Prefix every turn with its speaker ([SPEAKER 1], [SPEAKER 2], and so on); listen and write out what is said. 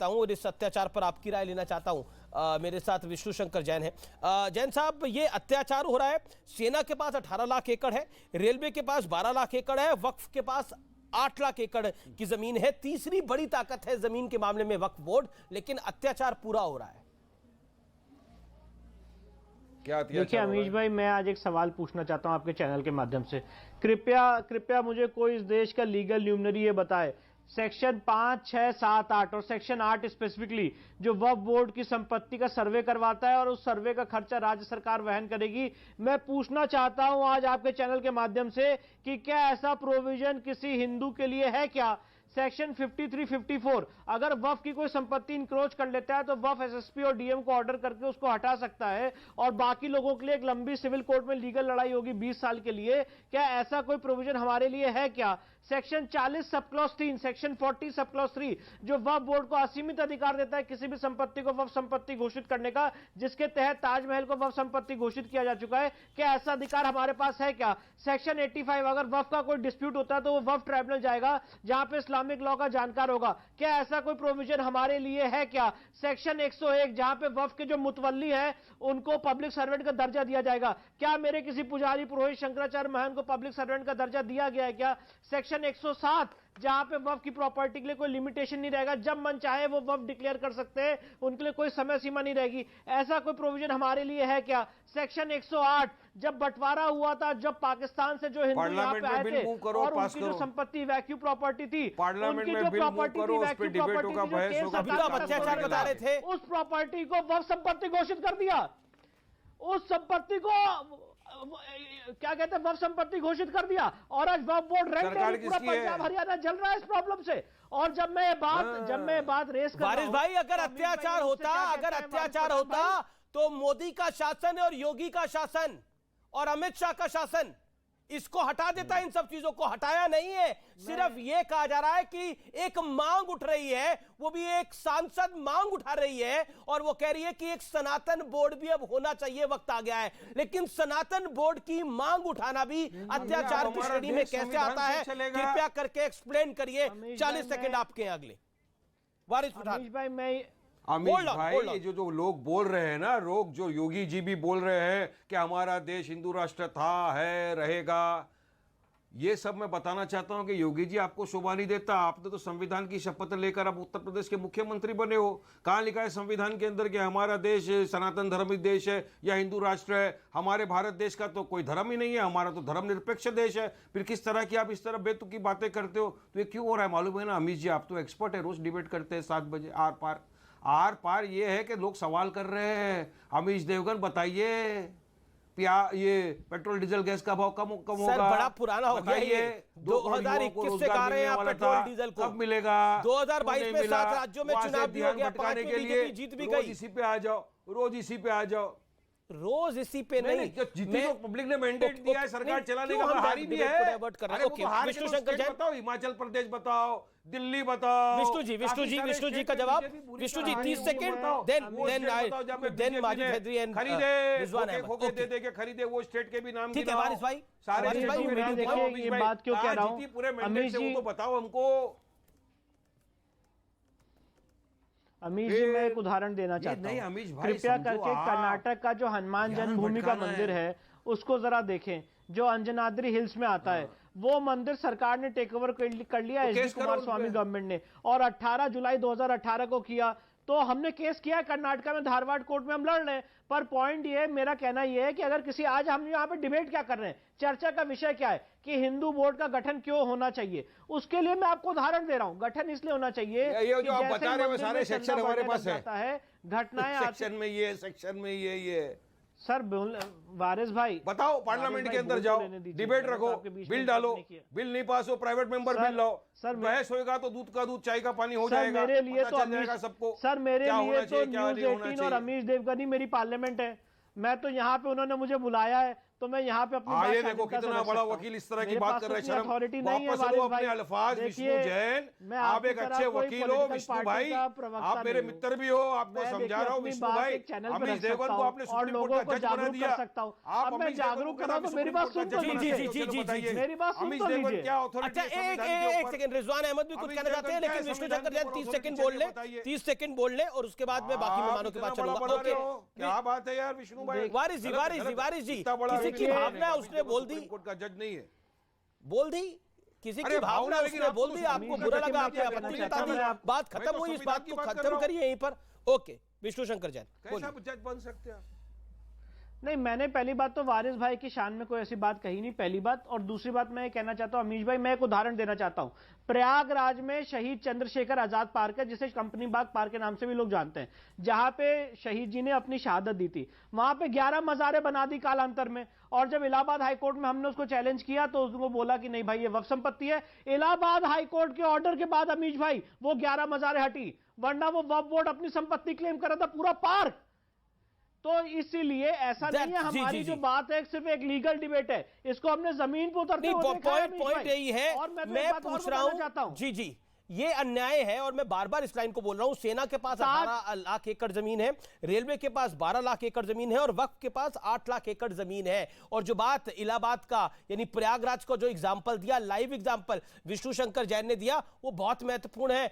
[SPEAKER 1] चाहता हूं और इस अत्याचार पर आपकी राय लेना चाहता हूं। मेरे साथ विष्णु शंकर जैन है। जैन साहब, ये अत्याचार हो रहा है, सेना के पास 18 लाख एकड़ है, रेलवे के पास 12 लाख एकड़ है, वक्फ के पास 8 लाख एकड़ की जमीन है, तीसरी बड़ी ताकत है जमीन के मामले में वक्फ बोर्ड, लेकिन अत्याचार पूरा हो रहा है।
[SPEAKER 2] क्या
[SPEAKER 3] देखिए अमीश भाई, मैं आज एक सवाल पूछना चाहता हूं आपके चैनल के माध्यम से। कृपया मुझे कोई इस देश का लीगल न्यूमनरी ये बताए, सेक्शन 5, 6, 7, 8 और सेक्शन 8 स्पेसिफिकली जो वक्फ बोर्ड की संपत्ति का सर्वे करवाता है और उस सर्वे का खर्चा राज्य सरकार वहन करेगी। मैं पूछना चाहता हूं आज आपके चैनल के माध्यम से कि क्या ऐसा प्रोविजन किसी हिंदू के लिए है क्या? सेक्शन 53, 54 अगर वक्फ की कोई संपत्ति इंक्रोच कर लेता है तो वक्फ एसएसपी और डीएम को ऑर्डर करके उसको हटा सकता है और बाकी लोगों के लिए एक लंबी सिविल कोर्ट में लीगल लड़ाई होगी 20 साल के लिए। क्या ऐसा कोई प्रोविजन हमारे लिए है क्या? Section 40 sub clause 3, section 40 sub clause 3 जो वक्फ बोर्ड को असीमित अधिकार देता है किसी भी संपत्ति को वक्फ संपत्ति घोषित करने का, जिसके तहत ताजमहल को वक्फ संपत्ति घोषित किया जा चुका है। क्या ऐसा अधिकार हमारे पास है क्या? सेक्शन 85 अगर वक्फ का कोई डिस्प्यूट होता है तो वो वक्फ ट्राइब्यूनल जाएगा जहां पे इस्लामिक लॉ का जानकार होगा। क्या ऐसा कोई प्रोविजन हमारे लिए है क्या? सेक्शन 101 जहां पे वक्फ के जो मुतवल्ली है उनको पब्लिक सर्वेंट का दर्जा दिया जाएगा। क्या मेरे किसी पुजारी पुरोहित शंकराचार्य महंत को पब्लिक सर्वेंट का दर्जा दिया गया है क्या? सेक्शन 107 जहां पे वक्फ की प्रॉपर्टी के लिए कोई लिमिटेशन नहीं रहेगा, जब मन चाहे वो वक्फ डिक्लेयर कर सकते हैं, उनके लिए कोई समय सीमा नहीं रहेगी। ऐसा कोई प्रोविजन हमारे लिए है क्या? सेक्शन 108 जब बंटवारा हुआ था, जब पाकिस्तान से जो हिंदू यहाँ पे आए थे और उनकी जो संपत्ति वैक्यू प्रॉपर्टी थी, उनकी जो प्रॉपर्टी थी वैक्यू प्रॉपर्टी बता रहे थे, उस प्रॉपर्टी को वक्फ संपत्ति घोषित कर दिया। उस संपत्ति को क्या कहते हैं, वक्फ संपत्ति घोषित कर दिया और आज वक्फ बोर्ड रैंक पूरा पंजाब हरियाणा जल रहा है इस प्रॉब्लम से। और जब मैं ये बात रेस कर
[SPEAKER 1] वारिस भाई, अगर अत्याचार होता तो मोदी का शासन और योगी का शासन और अमित शाह का शासन इसको हटा देता है। इन सब चीजों को हटाया नहीं है, सिर्फ ये कहा जा रहा है कि एक मांग उठ रही है, वो भी एक सांसद मांग उठा रही है और वो कह रही है कि एक सनातन बोर्ड भी अब होना चाहिए, वक्त आ गया है। लेकिन सनातन बोर्ड की मांग उठाना भी अत्याचार की श्रेणी में कैसे आता है? कृपया करके एक्सप्लेन करिए। 40 सेकंड आपके अगले। वारिस भाई,
[SPEAKER 2] अमीश भाई, ये जो लोग बोल रहे हैं ना, जो योगी जी भी बोल रहे हैं कि हमारा देश हिंदू राष्ट्र था, है, रहेगा, ये सब मैं बताना चाहता हूं कि योगी जी आपको शोभा नहीं देता। आपने तो संविधान की शपथ लेकर अब उत्तर प्रदेश के मुख्यमंत्री बने हो। कहां लिखा है संविधान के अंदर कि हमारा देश सनातन धर्म देश है या हिंदू राष्ट्र है? हमारे भारत देश का तो कोई धर्म ही नहीं है, हमारा तो धर्मनिरपेक्ष देश है। फिर किस तरह की आप इस तरह बेतुकी बातें करते हो? तो ये क्यों हो रहा है मालूम है ना अमीश जी? आप तो एक्सपर्ट है, रोज डिबेट करते हैं 7 बजे आर पार। ये है कि लोग सवाल कर रहे हैं, अमीश देवगन बताइए ये पेट्रोल डीजल गैस का भाव कम होगा?
[SPEAKER 1] बड़ा पुराना हो गया ये। 2021 से कह रहे हैं आप पेट्रोल डीजल को
[SPEAKER 2] कब मिलेगा?
[SPEAKER 1] 2022 में 7 राज्यों में चुनाव भी हो गया, 5 में बीजेपी जीत भी गई।
[SPEAKER 2] इसी पे आ जाओ, रोज इसी पे आ जाओ।
[SPEAKER 1] रोज इसी पे नहीं,
[SPEAKER 2] जितनी तो पब्लिक ने मैंडेट दिया है सरकार चलाने का, हारी भी है। विष्णु शंकर जैन बताओ, हिमाचल प्रदेश बताओ, दिल्ली बताओ।
[SPEAKER 1] विष्णु जी का जवाब। Vishnu ji 30 second. Then Majid Haidari and Rizwan Ahmed.
[SPEAKER 2] दे के खरीदे वो स्टेट के भी नाम।
[SPEAKER 1] ठीक है वारिस भाई,
[SPEAKER 2] सारे
[SPEAKER 3] ये बात क्यों कह रहा हूं
[SPEAKER 2] पूरे मैंडेट से, वो तो बताओ हमको।
[SPEAKER 3] अमीश जी, मैं एक उदाहरण देना चाहता हूं। कृपया करके कर्नाटक का जो हनुमान जन्मभूमि का मंदिर है उसको जरा देखें, जो अंजनाद्री हिल्स में आता है। वो मंदिर सरकार ने टेक ओवर कर लिया एच डी कुमार स्वामी गवर्नमेंट ने, और 18 जुलाई 2018 को किया। तो हमने केस किया है कर्नाटका में, धारवाड़ कोर्ट में हम लड़ रहे हैं। पर पॉइंट ये, मेरा कहना ये है कि अगर किसी, आज हम यहाँ पे डिबेट क्या कर रहे हैं, चर्चा का विषय क्या है कि हिंदू बोर्ड का गठन क्यों होना चाहिए, उसके लिए मैं आपको उदाहरण दे रहा हूं। गठन इसलिए होना चाहिए
[SPEAKER 2] ये जो आप बता रहे हो सारे सेक्शन हमारे पास
[SPEAKER 3] है, घटनाएं
[SPEAKER 2] सेक्शन में ये, सेक्शन में ये
[SPEAKER 3] सर। वारिस भाई
[SPEAKER 2] बताओ, पार्लियामेंट के अंदर जाओ, डिबेट रखो, बिल डालो, बिल नहीं पास हो प्राइवेट मेंबर बिल लाओ। सर बहस होएगा तो दूध का दूध, चाय का पानी हो जाएगा।
[SPEAKER 3] मेरे लिए तो
[SPEAKER 2] सबको,
[SPEAKER 3] सर मेरे लिए तो न्यूज़ 18 और अमीश देवगन ही मेरी पार्लियामेंट है। मैं तो यहाँ पे, उन्होंने मुझे बुलाया है, तो मैं यहाँ पे अपनी
[SPEAKER 2] आइए
[SPEAKER 3] बात
[SPEAKER 2] देखो
[SPEAKER 3] शालीनता से
[SPEAKER 2] कितना
[SPEAKER 3] रख
[SPEAKER 2] बड़ा
[SPEAKER 3] सकता हूं।
[SPEAKER 2] वकील इस तरह की
[SPEAKER 3] मेरे
[SPEAKER 2] बात
[SPEAKER 3] पास
[SPEAKER 2] कर रहे हैं।
[SPEAKER 3] उतनी
[SPEAKER 2] शर्म
[SPEAKER 3] authority नहीं है
[SPEAKER 2] वापस
[SPEAKER 3] वारिस
[SPEAKER 2] लो अपने
[SPEAKER 3] भाई।
[SPEAKER 2] अल्फाज। विष्णु
[SPEAKER 3] देखिए,
[SPEAKER 2] जैन,
[SPEAKER 3] मैं
[SPEAKER 2] आप
[SPEAKER 3] आपकी
[SPEAKER 2] एक
[SPEAKER 3] तरह
[SPEAKER 2] अच्छे
[SPEAKER 3] कोई
[SPEAKER 2] वकील हो
[SPEAKER 3] political
[SPEAKER 2] विष्णु
[SPEAKER 3] party
[SPEAKER 2] भाई,
[SPEAKER 3] का प्रवक्ता
[SPEAKER 2] आप मेरे
[SPEAKER 3] नहीं हूं।
[SPEAKER 2] मित्र भी हो, आपको
[SPEAKER 3] मैं
[SPEAKER 2] समझा
[SPEAKER 3] देखिए
[SPEAKER 2] रहा हूँ
[SPEAKER 3] अपनी
[SPEAKER 2] विष्णु
[SPEAKER 3] बात
[SPEAKER 2] भाई।
[SPEAKER 3] एक चैनल पे
[SPEAKER 2] अमीश
[SPEAKER 3] रख
[SPEAKER 2] देवगन
[SPEAKER 3] सकता
[SPEAKER 2] को
[SPEAKER 3] हूं
[SPEAKER 2] आपने
[SPEAKER 3] और
[SPEAKER 2] सुप्रीम
[SPEAKER 3] लोगों
[SPEAKER 2] कोर्ट
[SPEAKER 3] को
[SPEAKER 2] का जज बना
[SPEAKER 3] जागरूक
[SPEAKER 2] दिया।
[SPEAKER 3] कर सकता हूं।
[SPEAKER 2] आप
[SPEAKER 3] अब मैं
[SPEAKER 2] अमीश देवगन
[SPEAKER 3] जागरूक
[SPEAKER 2] को
[SPEAKER 3] कर रहा हूं तो मेरी बात सुन तो
[SPEAKER 1] जी, जी,
[SPEAKER 3] लीजिए।
[SPEAKER 1] जी, जी, जी, जी।
[SPEAKER 3] मेरी बात सुन
[SPEAKER 2] अमीश
[SPEAKER 3] तो
[SPEAKER 2] देवगन
[SPEAKER 3] लीजिए।
[SPEAKER 2] क्या authority
[SPEAKER 1] अच्छा
[SPEAKER 2] है
[SPEAKER 1] एक
[SPEAKER 2] संविधान के
[SPEAKER 1] एक
[SPEAKER 2] ऊपर?
[SPEAKER 1] सेकंड, रिजवान अहमद भी कुछ
[SPEAKER 2] अमीश
[SPEAKER 1] कहना चाहते हैं,
[SPEAKER 2] देवगन क्या
[SPEAKER 1] लेकिन
[SPEAKER 2] है
[SPEAKER 1] विष्णु
[SPEAKER 2] संविधान
[SPEAKER 1] शंकर
[SPEAKER 2] के
[SPEAKER 1] जैन
[SPEAKER 2] ऊपर
[SPEAKER 1] 30
[SPEAKER 2] authority?
[SPEAKER 1] सेकंड
[SPEAKER 2] चलिए
[SPEAKER 1] बोल ले,
[SPEAKER 2] बताइए।
[SPEAKER 1] 30 सेकंड बोल ले और उसके बाद मैं बाकी मेहमानों के
[SPEAKER 2] इतना
[SPEAKER 1] पास
[SPEAKER 2] बड़ा
[SPEAKER 1] चलूंगा।
[SPEAKER 2] बना रहे
[SPEAKER 1] ओके,
[SPEAKER 2] हो। क्या बात है यार विष्णु भाई?
[SPEAKER 1] वारिस जी,
[SPEAKER 2] गलत-
[SPEAKER 1] वारिस जी,
[SPEAKER 2] गलत-
[SPEAKER 1] वारिस जी,
[SPEAKER 2] इतना बड़ा
[SPEAKER 1] किसी
[SPEAKER 2] आदमी
[SPEAKER 1] की
[SPEAKER 2] नहीं है,
[SPEAKER 1] भावना
[SPEAKER 2] अमीश
[SPEAKER 1] उसने
[SPEAKER 2] देवगन
[SPEAKER 1] बोल दी,
[SPEAKER 2] सुप्रीम कोर्ट का जज नहीं है।
[SPEAKER 1] बोल दी, किसी
[SPEAKER 2] अरे
[SPEAKER 1] की भावना
[SPEAKER 2] भावना, लेकिन
[SPEAKER 1] उसने
[SPEAKER 2] आपको
[SPEAKER 1] बोल दी,
[SPEAKER 2] तो
[SPEAKER 1] आपको
[SPEAKER 2] संविधान
[SPEAKER 1] बुरा
[SPEAKER 2] का
[SPEAKER 1] लगा,
[SPEAKER 2] क्या
[SPEAKER 1] आपने
[SPEAKER 2] कहना
[SPEAKER 1] आपत्ति
[SPEAKER 2] चाहता
[SPEAKER 1] जता दी,
[SPEAKER 2] हूं?
[SPEAKER 1] बात
[SPEAKER 2] मैं
[SPEAKER 1] खत्म
[SPEAKER 2] तो
[SPEAKER 1] हुई, इस
[SPEAKER 2] संविधान
[SPEAKER 1] बात
[SPEAKER 2] की
[SPEAKER 1] को
[SPEAKER 2] बात कर
[SPEAKER 1] खत्म
[SPEAKER 2] रहा हूं।
[SPEAKER 1] करिए यहीं पर। ओके, विष्णु शंकर जैन
[SPEAKER 2] कैसा
[SPEAKER 1] बोलिए।
[SPEAKER 2] जज बन सकते हैं आप?
[SPEAKER 3] नहीं, मैंने पहली बात तो वारिस भाई की शान में कोई ऐसी बात कही नहीं, पहली बात। और दूसरी बात मैं ये कहना चाहता हूं अमीश भाई, मैं एक उदाहरण देना चाहता हूं। प्रयागराज में शहीद चंद्रशेखर आजाद पार्क है, जिसे कंपनी बाग पार्क के नाम से भी लोग जानते हैं, जहां पे शहीद जी ने अपनी शहादत दी थी। वहां पे 11 मज़ारे बना दी कालांतर में। और जब इलाहाबाद हाईकोर्ट में हमने उसको चैलेंज किया तो उसको बोला कि नहीं भाई ये वक्फ संपत्ति है। इलाहाबाद हाईकोर्ट के ऑर्डर के बाद अमीश भाई वो 11 मज़ारे हटी, वरना वो वक्फ बोर्ड अपनी संपत्ति क्लेम कर रहा था पूरा पार्क। तो इसीलिए ऐसा नहीं है,
[SPEAKER 1] जी,
[SPEAKER 3] हमारी
[SPEAKER 1] जी,
[SPEAKER 3] जो
[SPEAKER 1] जी।
[SPEAKER 3] बात है सिर्फ एक लीगल डिबेट है, इसको हमने जमीन पर उतरते
[SPEAKER 1] नहीं,
[SPEAKER 3] हुए देखा है
[SPEAKER 1] पॉइंट
[SPEAKER 3] अमीश
[SPEAKER 1] पॉइंट
[SPEAKER 3] भाई।
[SPEAKER 1] यही है,
[SPEAKER 3] और मैं तो एक
[SPEAKER 1] मैं
[SPEAKER 3] बात और
[SPEAKER 1] पूछ रहा
[SPEAKER 3] बताना चाहता
[SPEAKER 1] हूं,
[SPEAKER 3] हूं।
[SPEAKER 1] जी जी, ये अन्याय है और मैं बार बार इस लाइन को बोल रहा हूं। सेना के पास 18 लाख एकड़ जमीन है, रेलवे के पास 12 लाख एकड़ जमीन है और वक्फ के पास 8 लाख एकड़ जमीन है। और जो बात इलाहाबाद का यानी प्रयागराज का जो एग्जाम्पल दिया, लाइव एग्जाम्पल विष्णु शंकर जैन ने दिया, वो बहुत महत्वपूर्ण है।